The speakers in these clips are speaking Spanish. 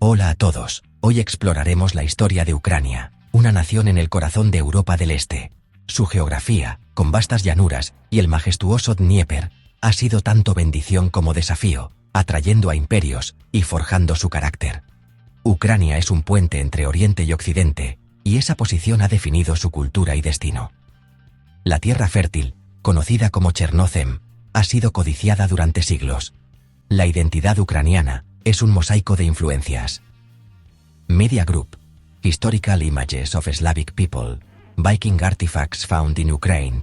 Hola a todos, hoy exploraremos la historia de Ucrania, una nación en el corazón de Europa del Este. Su geografía, con vastas llanuras, y el majestuoso Dnieper, ha sido tanto bendición como desafío, atrayendo a imperios y forjando su carácter. Ucrania es un puente entre Oriente y Occidente, y esa posición ha definido su cultura y destino. La tierra fértil, conocida como Chernozem, ha sido codiciada durante siglos. La identidad ucraniana es un mosaico de influencias. Media Group, Historical Images of Slavic People, Viking Artifacts Found in Ukraine.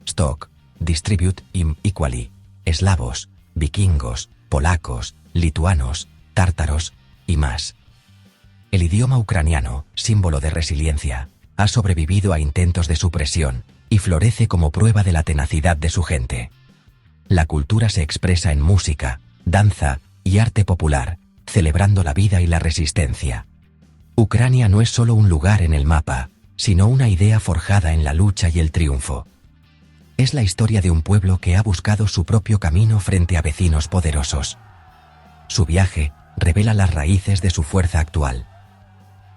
Stock, Distribute im Equally, eslavos, vikingos, polacos, lituanos, tártaros y más. El idioma ucraniano, símbolo de resiliencia, ha sobrevivido a intentos de supresión y florece como prueba de la tenacidad de su gente. La cultura se expresa en música, danza y arte popular, celebrando la vida y la resistencia. Ucrania no es solo un lugar en el mapa, sino una idea forjada en la lucha y el triunfo. Es la historia de un pueblo que ha buscado su propio camino frente a vecinos poderosos. Su viaje revela las raíces de su fuerza actual.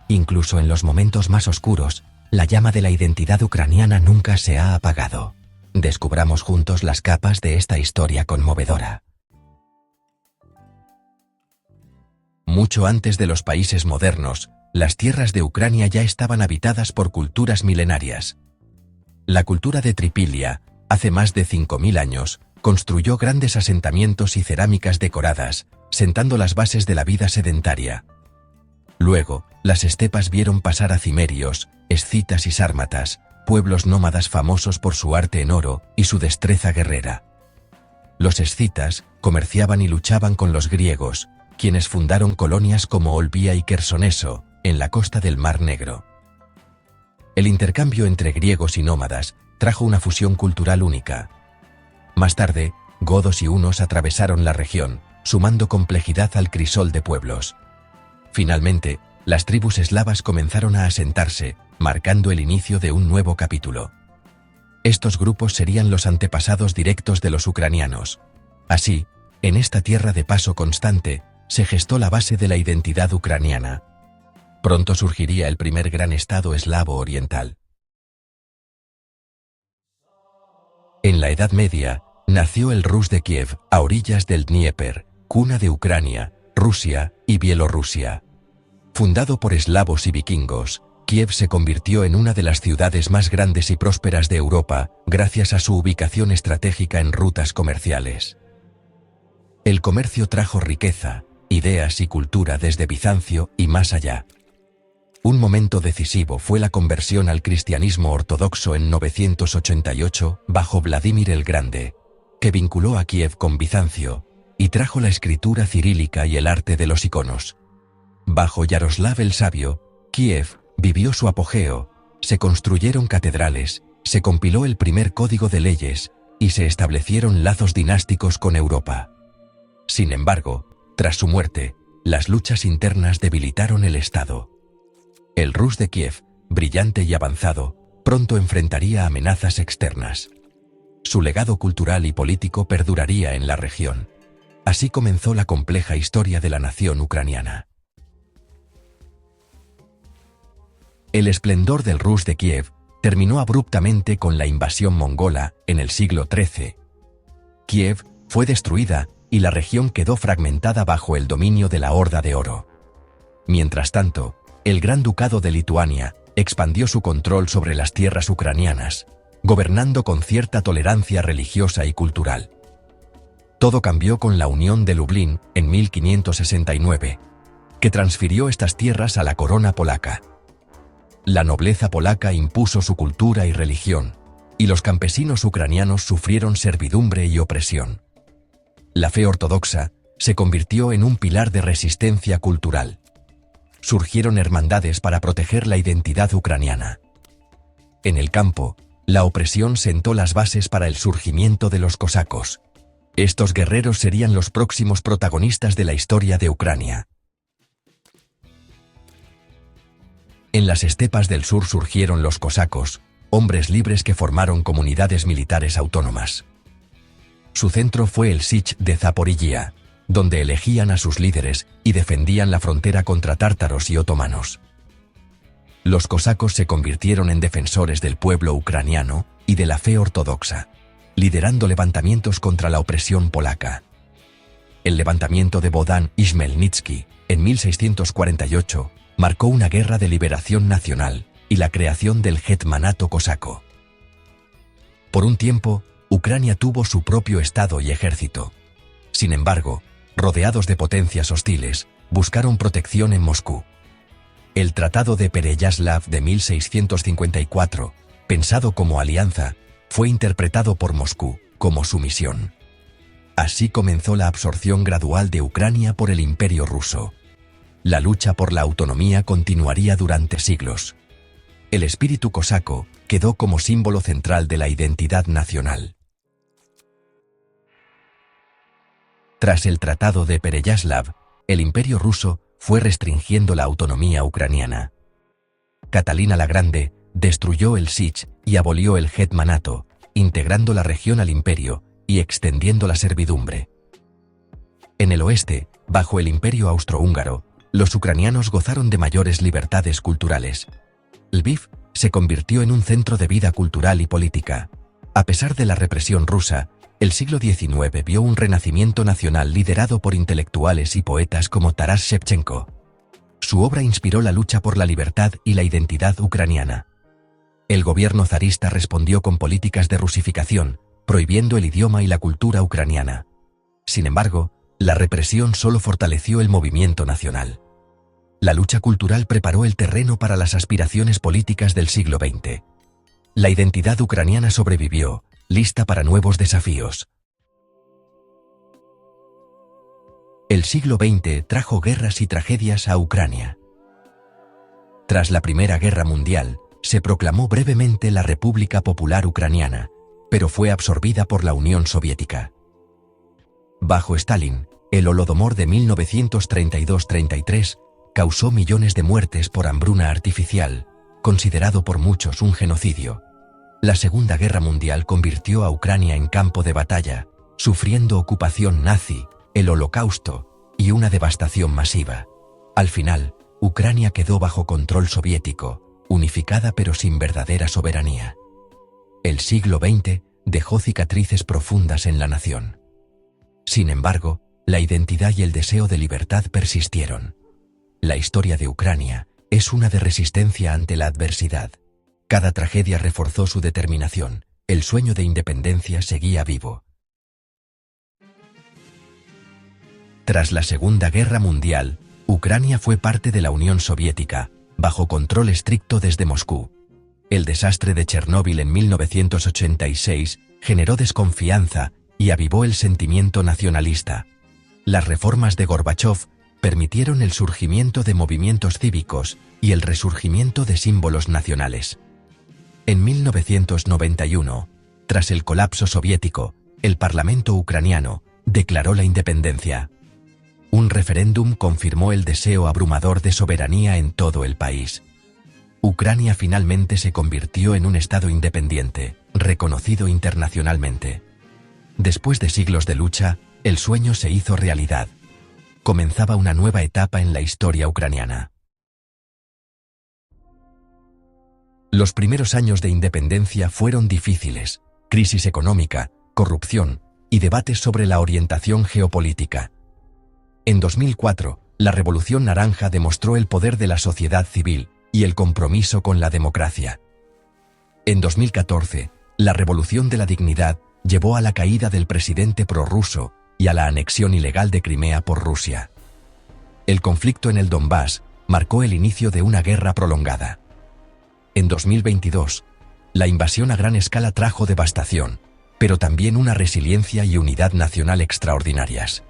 Incluso en los momentos más oscuros, la llama de la identidad ucraniana nunca se ha apagado. Descubramos juntos las capas de esta historia conmovedora. Mucho antes de los países modernos, las tierras de Ucrania ya estaban habitadas por culturas milenarias. La cultura de Tripilia, hace más de 5000 años, construyó grandes asentamientos y cerámicas decoradas, sentando las bases de la vida sedentaria. Luego, las estepas vieron pasar a cimerios, escitas y sármatas, pueblos nómadas famosos por su arte en oro y su destreza guerrera. Los escitas comerciaban y luchaban con los griegos, quienes fundaron colonias como Olbia y Quersoneso, en la costa del Mar Negro. El intercambio entre griegos y nómadas trajo una fusión cultural única. Más tarde, godos y hunos atravesaron la región, sumando complejidad al crisol de pueblos. Finalmente, las tribus eslavas comenzaron a asentarse, marcando el inicio de un nuevo capítulo. Estos grupos serían los antepasados directos de los ucranianos. Así, en esta tierra de paso constante, se gestó la base de la identidad ucraniana. Pronto surgiría el primer gran estado eslavo oriental. En la Edad Media, nació el Rus de Kiev, a orillas del Dnieper, cuna de Ucrania, Rusia y Bielorrusia. Fundado por eslavos y vikingos, Kiev se convirtió en una de las ciudades más grandes y prósperas de Europa, gracias a su ubicación estratégica en rutas comerciales. El comercio trajo riqueza, ideas y cultura desde Bizancio y más allá. Un momento decisivo fue la conversión al cristianismo ortodoxo en 988 bajo Vladimir el Grande, que vinculó a Kiev con Bizancio y trajo la escritura cirílica y el arte de los iconos. Bajo Yaroslav el Sabio, Kiev vivió su apogeo, se construyeron catedrales, se compiló el primer código de leyes y se establecieron lazos dinásticos con Europa. Sin embargo, tras su muerte, las luchas internas debilitaron el Estado. El Rus de Kiev, brillante y avanzado, pronto enfrentaría amenazas externas. Su legado cultural y político perduraría en la región. Así comenzó la compleja historia de la nación ucraniana. El esplendor del Rus de Kiev terminó abruptamente con la invasión mongola en el siglo XIII. Kiev fue destruida y la región quedó fragmentada bajo el dominio de la Horda de Oro. Mientras tanto, el Gran Ducado de Lituania expandió su control sobre las tierras ucranianas, gobernando con cierta tolerancia religiosa y cultural. Todo cambió con la Unión de Lublin en 1569, que transfirió estas tierras a la corona polaca. La nobleza polaca impuso su cultura y religión, y los campesinos ucranianos sufrieron servidumbre y opresión. La fe ortodoxa se convirtió en un pilar de resistencia cultural. Surgieron hermandades para proteger la identidad ucraniana. En el campo, la opresión sentó las bases para el surgimiento de los cosacos. Estos guerreros serían los próximos protagonistas de la historia de Ucrania. En las estepas del sur surgieron los cosacos, hombres libres que formaron comunidades militares autónomas. Su centro fue el Sich de Zaporiyia, donde elegían a sus líderes y defendían la frontera contra tártaros y otomanos. Los cosacos se convirtieron en defensores del pueblo ucraniano y de la fe ortodoxa, liderando levantamientos contra la opresión polaca. El levantamiento de Bohdan y Chmelnytsky, en 1648, marcó una guerra de liberación nacional y la creación del hetmanato cosaco. Por un tiempo, Ucrania tuvo su propio estado y ejército. Sin embargo, rodeados de potencias hostiles, buscaron protección en Moscú. El Tratado de Pereyaslav de 1654, pensado como alianza, fue interpretado por Moscú como sumisión. Así comenzó la absorción gradual de Ucrania por el Imperio ruso. La lucha por la autonomía continuaría durante siglos. El espíritu cosaco quedó como símbolo central de la identidad nacional. Tras el Tratado de Pereyaslav, el Imperio ruso fue restringiendo la autonomía ucraniana. Catalina la Grande destruyó el Sich y abolió el hetmanato, integrando la región al imperio y extendiendo la servidumbre. En el oeste, bajo el Imperio austrohúngaro, los ucranianos gozaron de mayores libertades culturales. Lviv se convirtió en un centro de vida cultural y política. A pesar de la represión rusa, el siglo XIX vio un renacimiento nacional liderado por intelectuales y poetas como Taras Shevchenko. Su obra inspiró la lucha por la libertad y la identidad ucraniana. El gobierno zarista respondió con políticas de rusificación, prohibiendo el idioma y la cultura ucraniana. Sin embargo, la represión solo fortaleció el movimiento nacional. La lucha cultural preparó el terreno para las aspiraciones políticas del siglo XX. La identidad ucraniana sobrevivió, lista para nuevos desafíos. El siglo XX trajo guerras y tragedias a Ucrania. Tras la Primera Guerra Mundial, se proclamó brevemente la República Popular Ucraniana, pero fue absorbida por la Unión Soviética. Bajo Stalin, el Holodomor de 1932-33 causó millones de muertes por hambruna artificial, considerado por muchos un genocidio. La Segunda Guerra Mundial convirtió a Ucrania en campo de batalla, sufriendo ocupación nazi, el Holocausto y una devastación masiva. Al final, Ucrania quedó bajo control soviético, unificada pero sin verdadera soberanía. El siglo XX dejó cicatrices profundas en la nación. Sin embargo, la identidad y el deseo de libertad persistieron. La historia de Ucrania es una de resistencia ante la adversidad. Cada tragedia reforzó su determinación, el sueño de independencia seguía vivo. Tras la Segunda Guerra Mundial, Ucrania fue parte de la Unión Soviética, bajo control estricto desde Moscú. El desastre de Chernóbil en 1986 generó desconfianza y avivó el sentimiento nacionalista. Las reformas de Gorbachov permitieron el surgimiento de movimientos cívicos y el resurgimiento de símbolos nacionales. En 1991, tras el colapso soviético, el Parlamento ucraniano declaró la independencia. Un referéndum confirmó el deseo abrumador de soberanía en todo el país. Ucrania finalmente se convirtió en un estado independiente, reconocido internacionalmente. Después de siglos de lucha, el sueño se hizo realidad. Comenzaba una nueva etapa en la historia ucraniana. Los primeros años de independencia fueron difíciles: crisis económica, corrupción y debates sobre la orientación geopolítica. En 2004, la Revolución Naranja demostró el poder de la sociedad civil y el compromiso con la democracia. En 2014, la Revolución de la Dignidad llevó a la caída del presidente prorruso y a la anexión ilegal de Crimea por Rusia. El conflicto en el Donbass marcó el inicio de una guerra prolongada. En 2022, la invasión a gran escala trajo devastación, pero también una resiliencia y unidad nacional extraordinarias.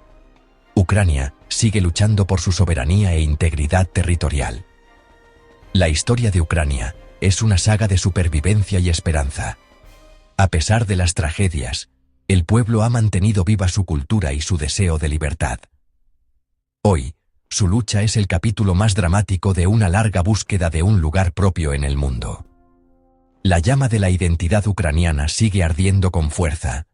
Ucrania sigue luchando por su soberanía e integridad territorial. La historia de Ucrania es una saga de supervivencia y esperanza. A pesar de las tragedias, el pueblo ha mantenido viva su cultura y su deseo de libertad. Hoy, su lucha es el capítulo más dramático de una larga búsqueda de un lugar propio en el mundo. La llama de la identidad ucraniana sigue ardiendo con fuerza,